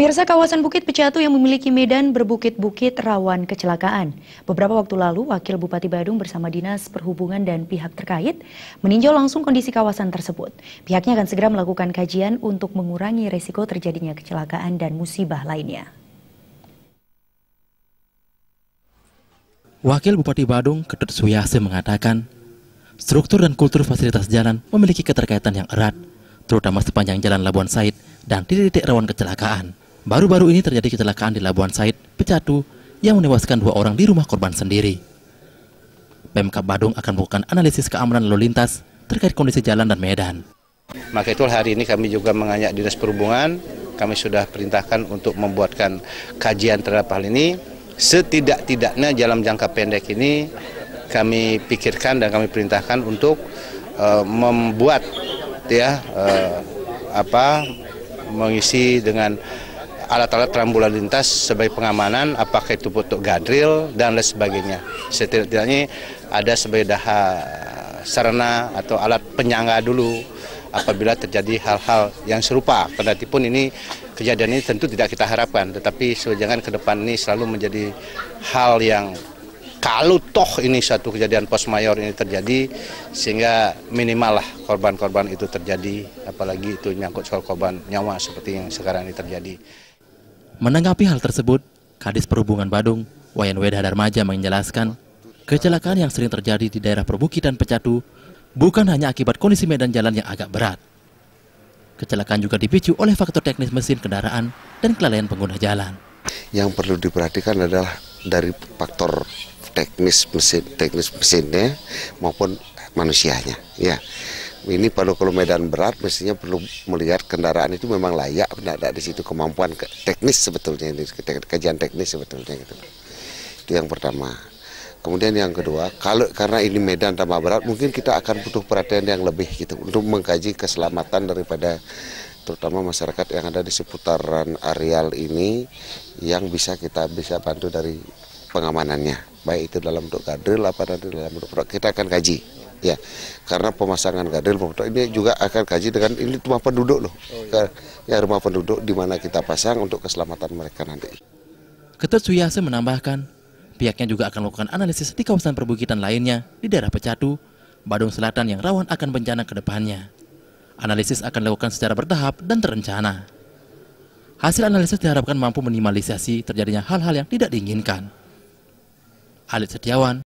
Pemirsa, kawasan Bukit Pecatu yang memiliki medan berbukit-bukit rawan kecelakaan. Beberapa waktu lalu, Wakil Bupati Badung bersama Dinas Perhubungan dan pihak terkait meninjau langsung kondisi kawasan tersebut. Pihaknya akan segera melakukan kajian untuk mengurangi resiko terjadinya kecelakaan dan musibah lainnya. Wakil Bupati Badung, Ketut Suyase mengatakan, struktur dan kultur fasilitas jalan memiliki keterkaitan yang erat, terutama sepanjang Jalan Labuan Said dan titik-titik rawan kecelakaan. Baru-baru ini terjadi kecelakaan di Labuan Said, Pecatu, yang menewaskan 2 orang di rumah korban sendiri. Pemkab Badung akan melakukan analisis keamanan lalu lintas terkait kondisi jalan dan medan. Maka itu hari ini kami juga mengajak Dinas Perhubungan, kami sudah perintahkan untuk membuatkan kajian terhadap hal ini. Setidak-tidaknya dalam jangka pendek ini kami pikirkan dan kami perintahkan untuk membuat mengisi dengan alat-alat rambu lalu lintas sebagai pengamanan, apakah itu bentuk gadril dan lain sebagainya. Setidak-tidaknya ada sebagai sarana atau alat penyangga dulu apabila terjadi hal-hal yang serupa. Kendatipun ini kejadian ini tentu tidak kita harapkan, tetapi jangan ke depan ini selalu menjadi hal yang kalau toh ini satu kejadian pos mayor ini terjadi, sehingga minimal lah korban-korban itu terjadi, apalagi itu menyangkut soal korban nyawa seperti yang sekarang ini terjadi. Menanggapi hal tersebut, Kadis Perhubungan Badung, Wayan Wedah Darmaja menjelaskan, kecelakaan yang sering terjadi di daerah perbukitan Pecatu bukan hanya akibat kondisi medan jalan yang agak berat. Kecelakaan juga dipicu oleh faktor teknis mesin kendaraan dan kelalaian pengguna jalan. Yang perlu diperhatikan adalah dari faktor teknis mesinnya maupun manusianya. Ya, ini kalau medan berat mestinya perlu melihat kendaraan itu memang layak, ada di situ kemampuan teknis sebetulnya, ini kajian teknis sebetulnya gitu. Itu yang pertama. Kemudian yang kedua, karena ini medan tambah berat, mungkin kita akan butuh perhatian yang lebih gitu untuk mengkaji keselamatan daripada terutama masyarakat yang ada di seputaran areal ini yang kita bisa bantu dari pengamanannya, baik itu dalam bentuk gadril apa nanti dalam bentuk kita akan kaji, ya, karena pemasangan gadril ini juga akan kaji dengan ini rumah penduduk loh, ya rumah penduduk di mana kita pasang untuk keselamatan mereka nanti. Ketut Suyase menambahkan, pihaknya juga akan melakukan analisis di kawasan perbukitan lainnya di daerah Pecatu, Badung Selatan yang rawan akan bencana ke depannya. Analisis akan dilakukan secara bertahap dan terencana. Hasil analisis diharapkan mampu minimalisasi terjadinya hal-hal yang tidak diinginkan. Alit Setiawan,